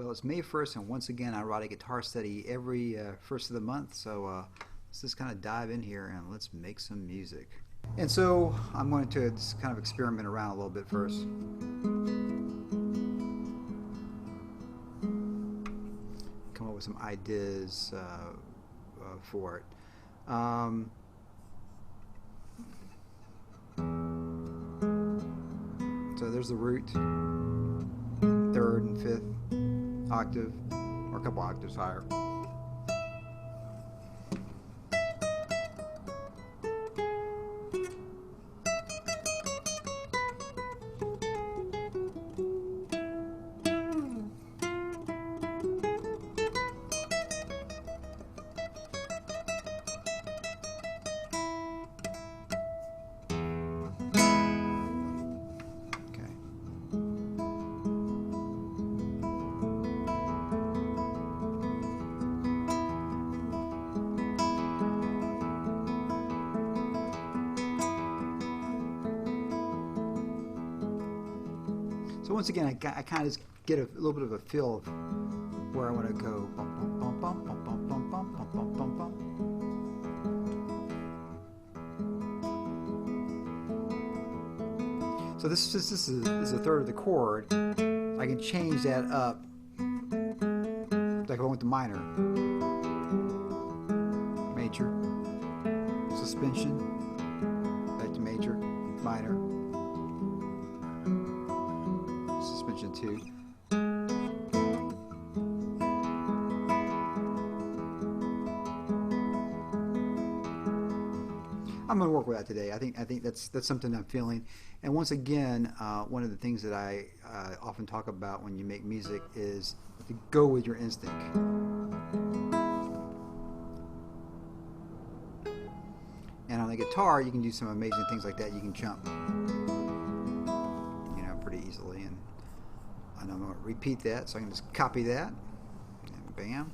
Well, it's May 1st, and once again, I write a guitar study every first of the month, so let's just kind of dive in here and let's make some music. And so I'm going to just kind of experiment around a little bit first. Come up with some ideas for it. So there's the root, third and fifth octave, or a couple octaves higher. So once again, I kind of just get a little bit of a feel of where I want to go. Bum, bum, bum, bum, bum, bum, bum, bum, bum, bum, bum. So this is a third of the chord. I can change that up, like I went to minor, major, suspension, back to major, minor. Suspension 2. I'm going to work with that today. I think that's something I'm feeling. And once again, one of the things that I often talk about when you make music is to go with your instinct. And on the guitar, you can do some amazing things like that. You can jump, pretty easily. And I'm going to repeat that, so I can just copy that, and bam.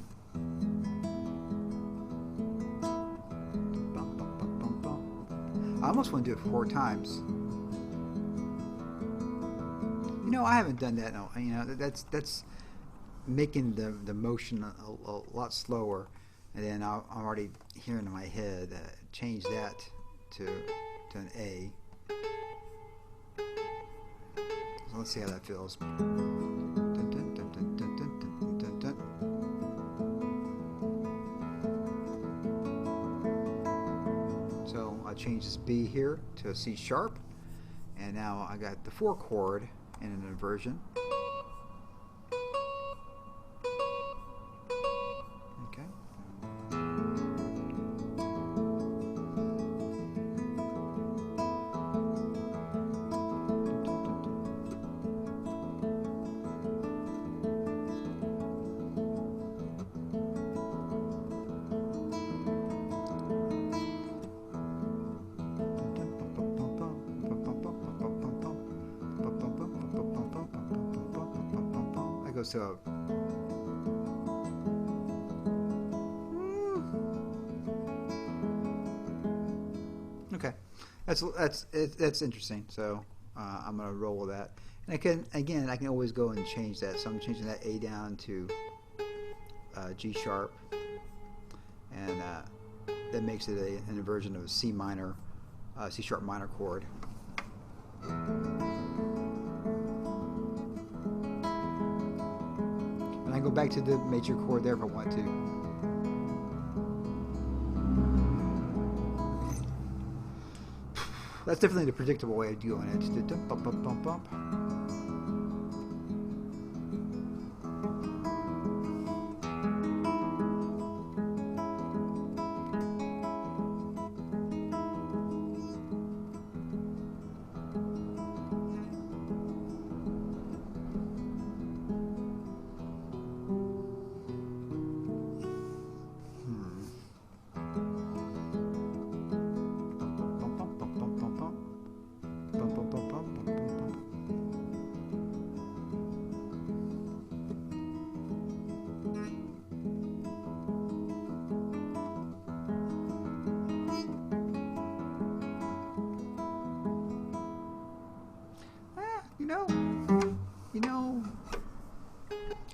Bum, bum, bum, bum, bum. I almost want to do it 4 times. I haven't done that. No, that's making the motion a lot slower, and then I'm already hearing in my head change that to an A. So let's see how that feels. So I change this B here to a C sharp, and now I got the 4 chord in an inversion. Okay. So okay, that's interesting. So I'm gonna roll with that, and I can always go and change that. So I'm changing that A down to G sharp, and that makes it an inversion of a C minor, C sharp minor chord. I go back to the major chord there if I want to. That's definitely the predictable way of doing it. Just bump, bump, bump, bump.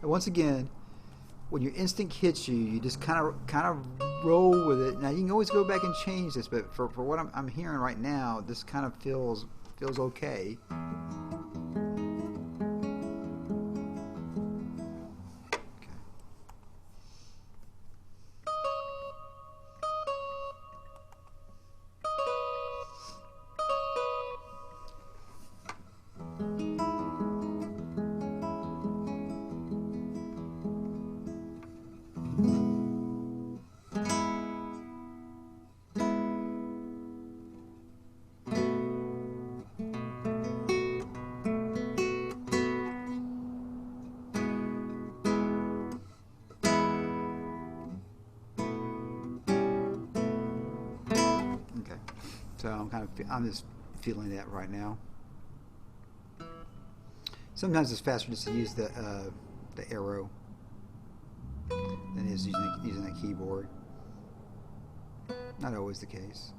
And once again, when your instinct hits you, you just kind of roll with it. Now you can always go back and change this, but for what I'm hearing right now, this kind of feels okay. So I'm just feeling that right now. Sometimes it's faster just to use the arrow than it is using a keyboard. Not always the case.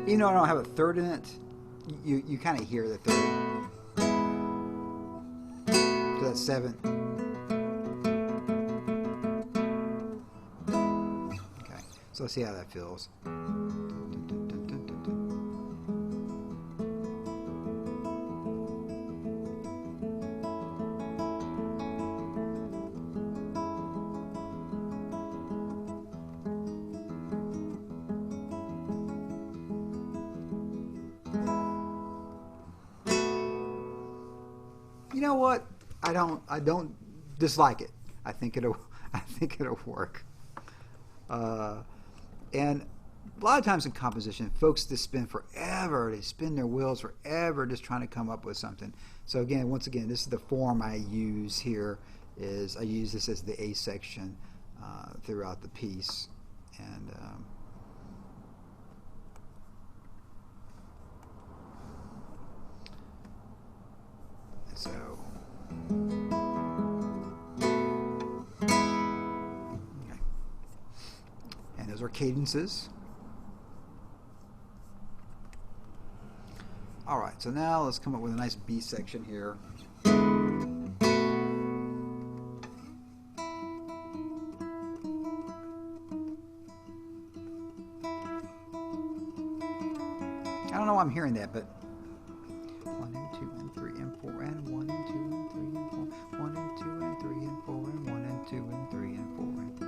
Even though I don't have a third in it, you kind of hear the third. So that's 7. Okay, so let's see how that feels. You know what? I don't dislike it. I think it'll work. And a lot of times in composition, folks just spend forever. They spin their wheels forever just trying to come up with something. So again, once again, this is the form I use here. I use this as the A section throughout the piece, and so. Okay. And those are cadences. All right, so now let's come up with a nice B section here. I don't know why I'm hearing that, but 1 and 2 and 3 and 4 and 1 and 2 and 3 and 4, 1 and 2 and 3 and 4 and 1 and 2 and 3 and 4 and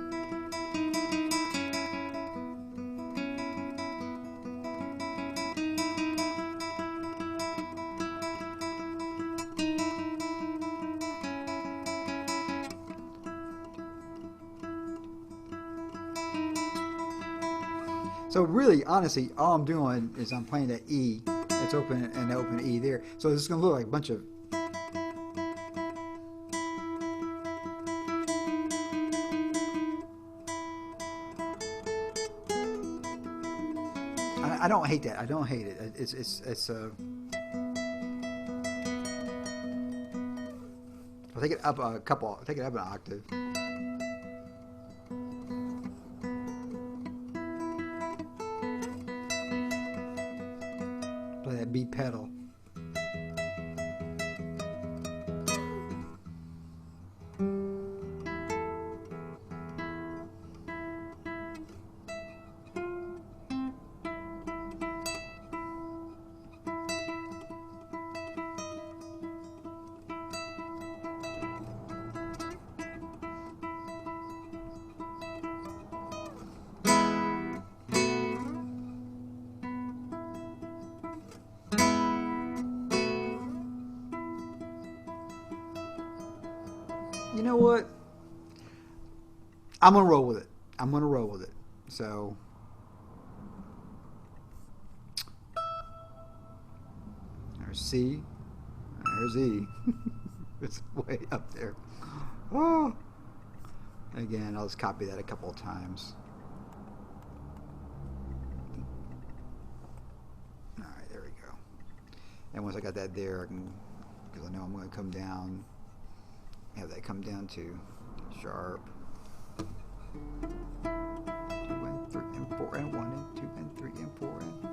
So really, honestly, all I'm doing is I'm playing that E. It's open and open E there. So this is going to look like a bunch of. I don't hate that. I don't hate it. It's I'll take it up a couple. I'll take it up an octave. Play that B pedal. You know what? I'm gonna roll with it. I'm gonna roll with it. So there's C. There's E. It's way up there. Oh. Again, I'll just copy that a couple of times. All right, there we go. And once I got that there, I can, because I know I'm going to come down, have that come down to sharp. 2 and 3 and 4 and 1 and 2 and 3 and 4 and.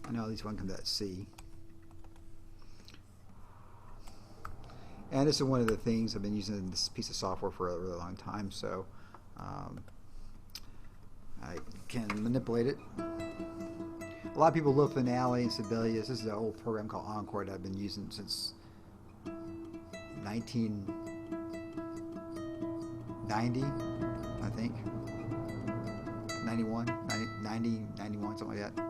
I know at least one comes at C. And this is one of the things I've been using this piece of software for a really long time, so I can manipulate it. A lot of people love Finale and Sibelius. This is an old program called Encore that I've been using since 1990, I think. 91, 90, 91, something like that.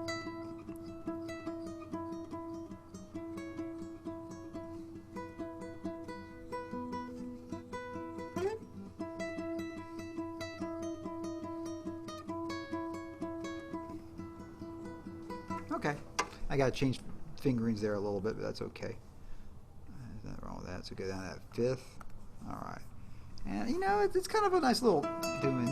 Okay, I got to change fingerings there a little bit, but that's okay. There's nothing wrong with that. So go down to that 5th. All right, and you know it's kind of a nice little doing.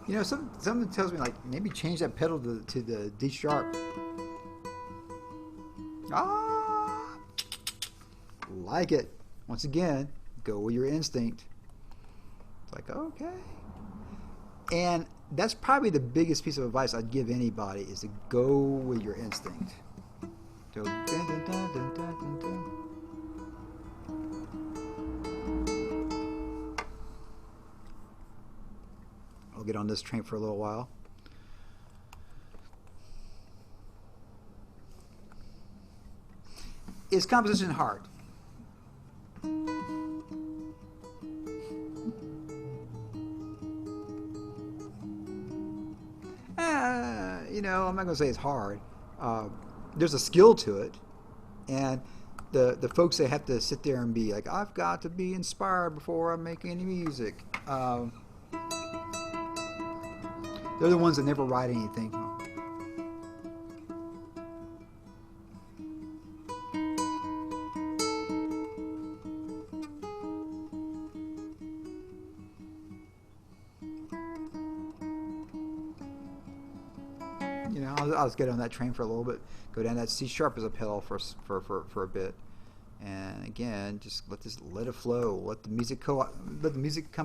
You know, something tells me like maybe change that pedal to the D sharp. Ah, like it. Once again, go with your instinct. It's like, okay. And that's probably the biggest piece of advice I'd give anybody is to go with your instinct. So, dun, dun, dun, dun, dun, dun, dun. I'll get on this train for a little while. Is composition hard? You know, I'm not going to say it's hard. There's a skill to it, and the folks that have to sit there and be like, I've got to be inspired before I make any music. They're the ones that never write anything. You know, I'll just get on that train for a little bit. Go down that C sharp as a pedal for a bit, and again, just let it flow. Let the music come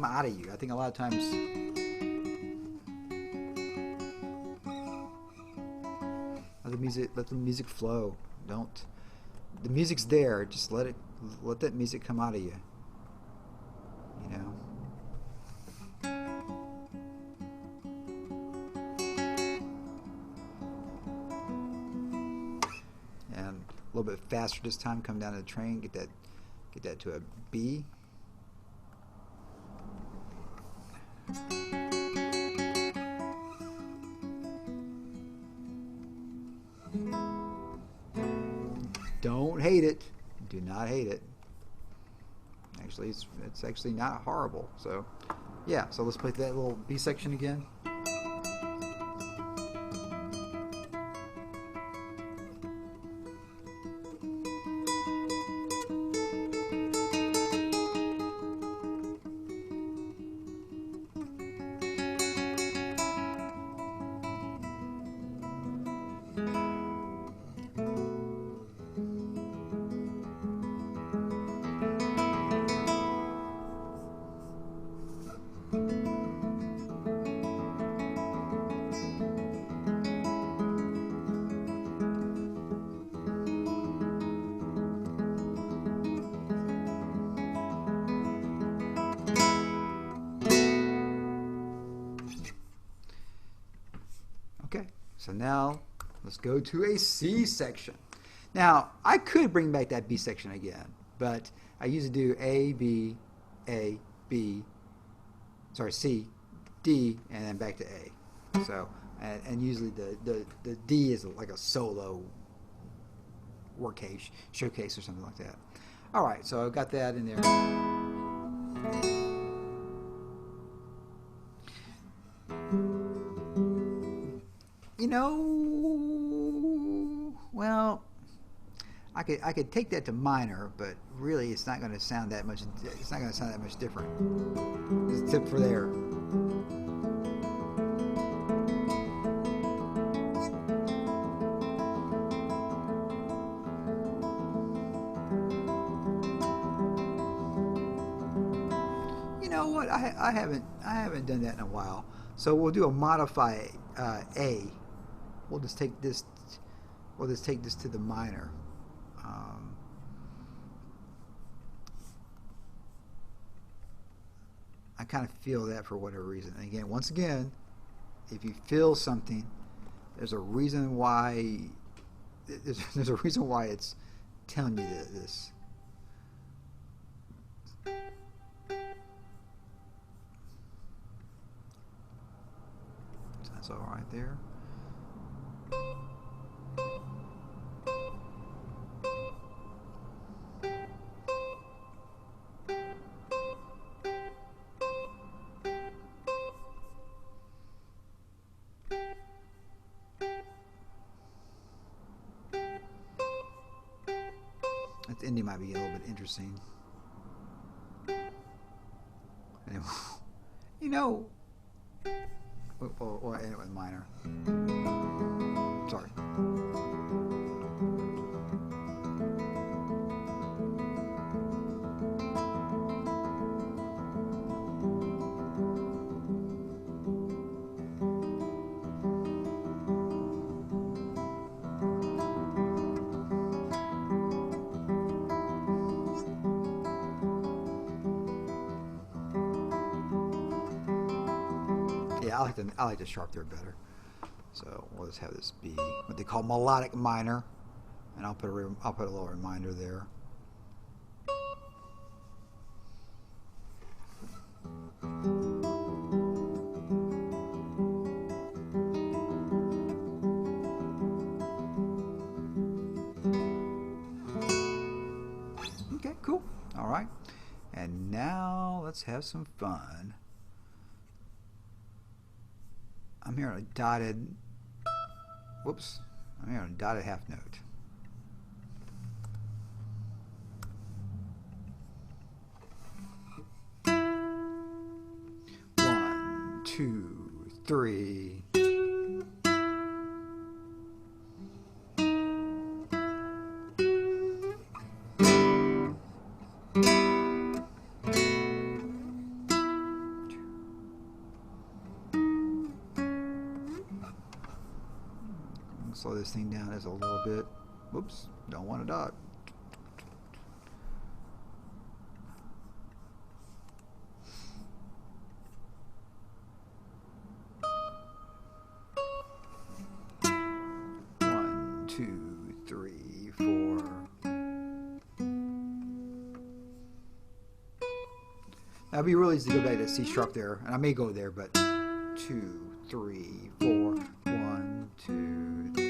out of you. I think a lot of times. Let the music flow. Don't. The music's there. Just let that music come out of you. You know. And a little bit faster this time. Come down to the train. Get that to a B. Don't hate it. Do not hate it. Actually, it's actually not horrible. So, yeah. So let's play that little B section again. Okay, so now let's go to a C section. Now, I could bring back that B section again, but I usually do A, B, C, D, and then back to A. So, and usually the D is like a solo work showcase or something like that. All right, so I've got that in there. You know, well, I could take that to minor, but really it's not going to sound that much. It's not going to sound that much different. Just a tip for there. You know what? I haven't done that in a while. So we'll do a modify A. We'll just take this. We'll just take this to the minor. I kind of feel that for whatever reason. And again, once again, if you feel something, there's a reason why. There's a reason why it's telling you this. So that's all right there. That ending might be a little bit interesting. Anyway, you know, or anyway, minor. Sorry. Yeah, I like the sharp there better. So we'll just have this be what they call melodic minor, and I'll put a little reminder there. Okay, cool. All right, and now let's have some fun. I'm here on a dotted, whoops, I'm here on a dotted half note. One, two, three. Slow this thing down just a little bit. Whoops, don't want a dot. One, two, three, four. That'd be really easy to go back to C sharp there, and I may go there, but 2, 3, 4, 1, 2, 3.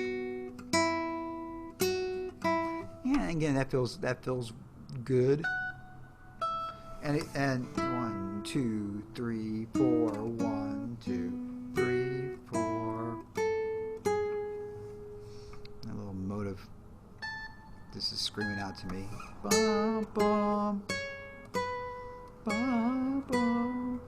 Yeah, again, that feels good. And 1, 2, 3, 4, 1, 2, 3, 4. A little motive. This is screaming out to me. Bum, bum, bum, bum.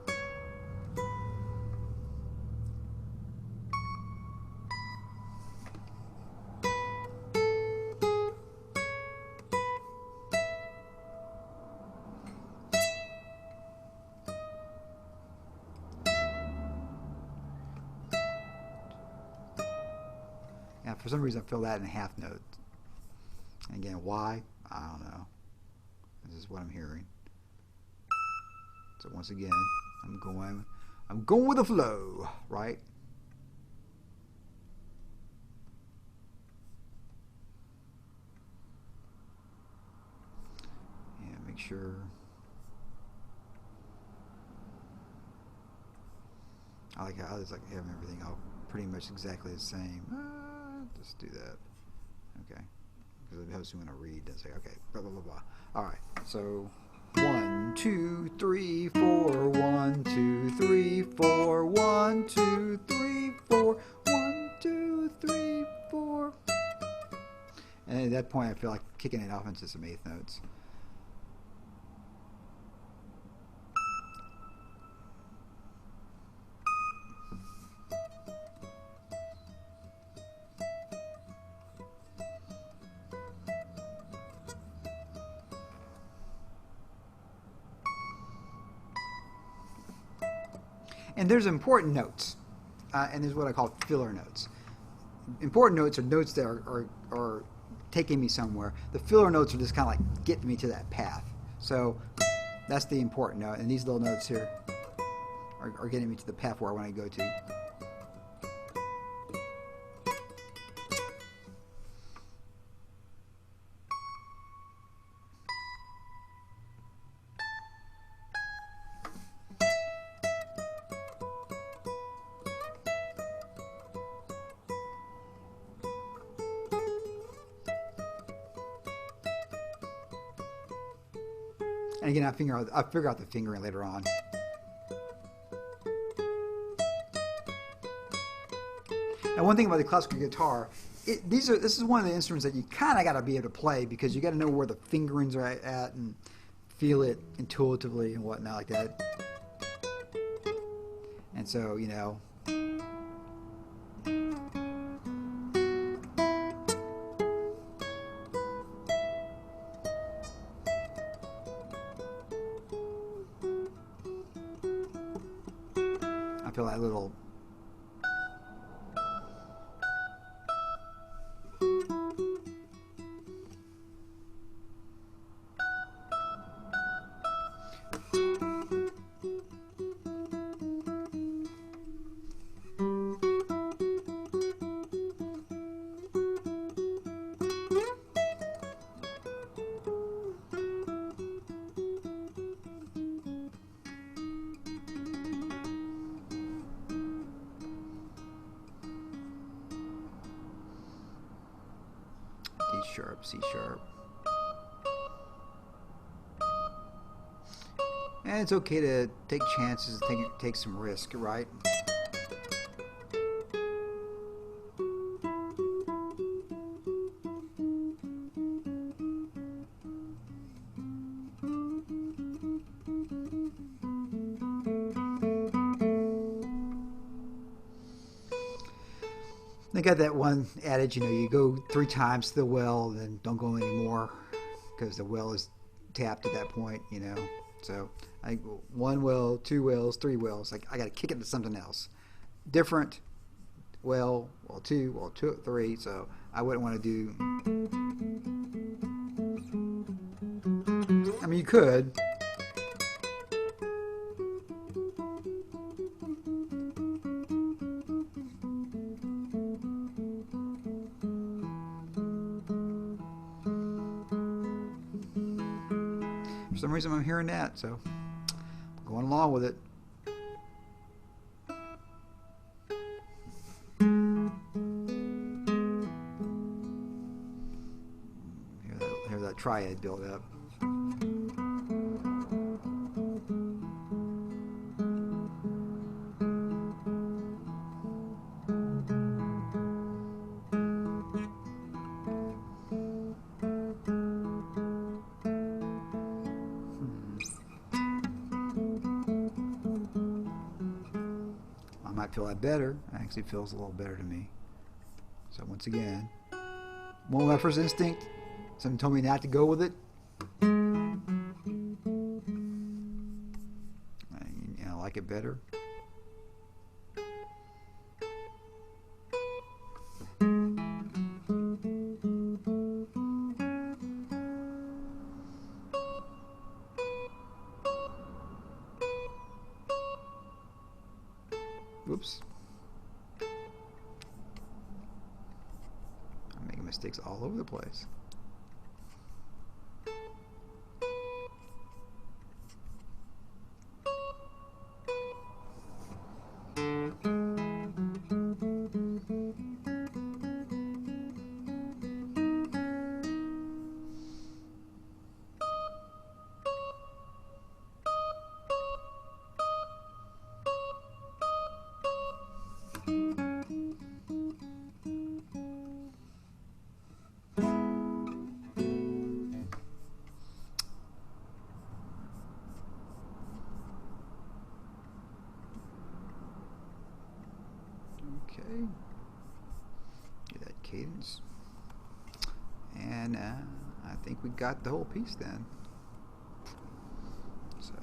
Now, for some reason, I feel that in a half note. And again, why? I don't know. This is what I'm hearing. So once again, I'm going with the flow, right? sure. I like how I just like having everything all pretty much exactly the same. Just do that. Okay. Because it helps me when I read. I say, okay, blah, blah, blah, blah. All right. So 1, 2, 3, 4. 1, 2, 3, 4. 1, 2, 3, 4. 1, 2, 3, 4. And at that point, I feel like kicking it off into some eighth notes. And there's important notes, and there's what I call filler notes. Important notes are notes that are taking me somewhere. The filler notes are just kind of like getting me to that path. So that's the important note, and these little notes here are getting me to the path where I want to go to. And again, I'll figure out the fingering later on. And one thing about the classical guitar, this is one of the instruments that you kind of got to be able to play, because you got to know where the fingerings are at and feel it intuitively and whatnot like that. And so, you know. I feel that little D sharp, C sharp. And it's okay to take chances, take some risk, right? They got that one adage, you know, you go 3 times to the well, then don't go anymore, because the well is tapped at that point, you know. So, 1 well, 2 wells, 3 wells. Like, I got to kick it to something else, different. Well 2, 3. So I wouldn't want to do. I mean, you could. For some reason I'm hearing that, so I'm going along with it. Hear that triad build up. I might feel that better. It actually feels a little better to me. So once again, one of my first instinct, something told me not to go with it. I like it better. Whoops. I'm making mistakes all over the place. Okay. Get that cadence. And I think we got the whole piece then. So.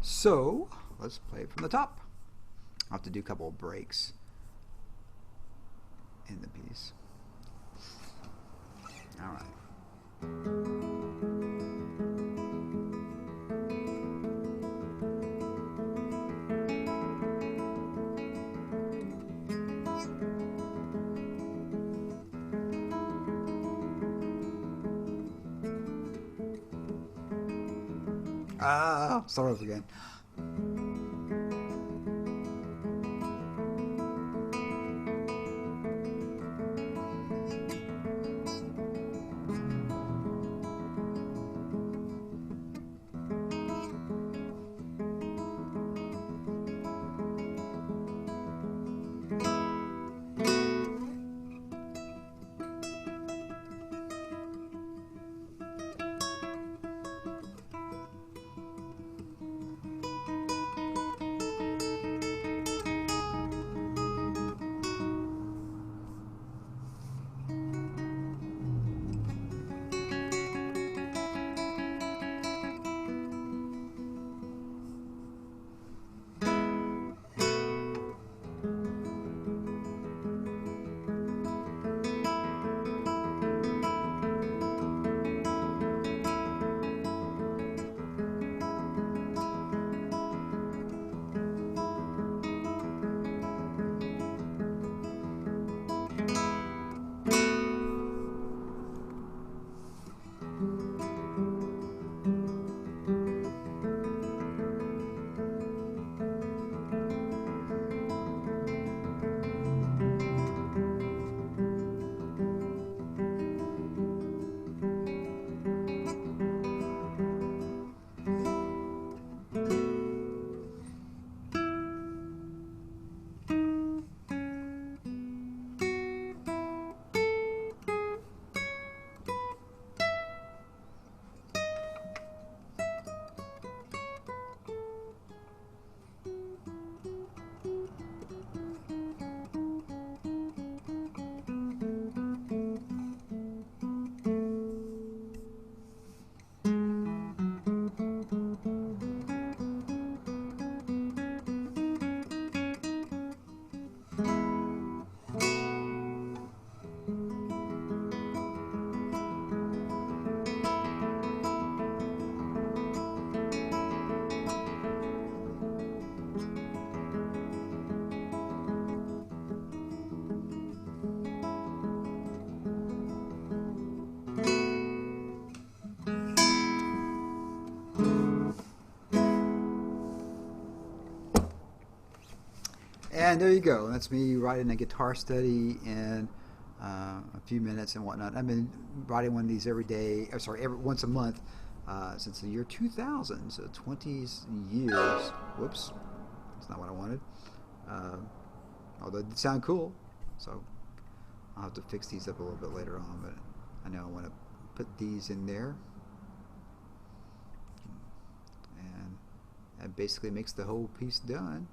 So let's play it from the top. I'll have to do a couple of breaks in the piece. All right. Start over again. And there you go. That's me writing a guitar study in a few minutes and whatnot. I've been writing one of these every day, or sorry, every once a month since the year 2000, so 20 years. Whoops, that's not what I wanted. Although it did sound cool, so I'll have to fix these up a little bit later on, but I know I want to put these in there. And that basically makes the whole piece done.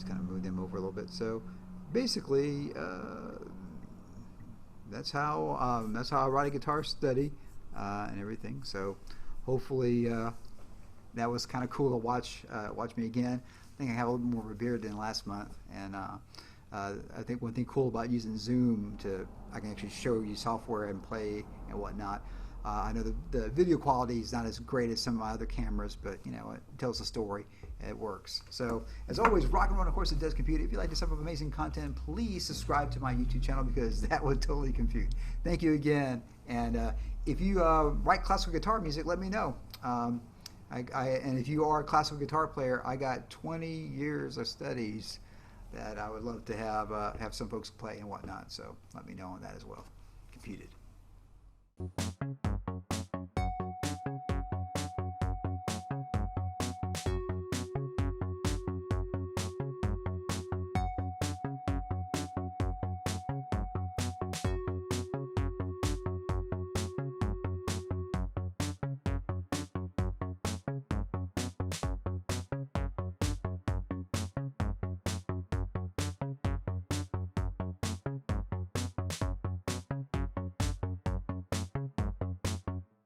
Kind of move them over a little bit. So basically, that's how I write a guitar study and everything. So hopefully that was kind of cool to watch me again. I think I have a little more of a beard than last month, and I think one thing cool about using Zoom I can actually show you software and play and whatnot. I know the video quality is not as great as some of my other cameras, but you know, it tells the story. It works. So as always, rock and roll, of course, it does compute. If you like this type of amazing content, please subscribe to my YouTube channel, because that would totally compute. Thank you again. And if you write classical guitar music, let me know. And if you are a classical guitar player, I got 20 years of studies that I would love to have some folks play and whatnot. So let me know on that as well. Computed.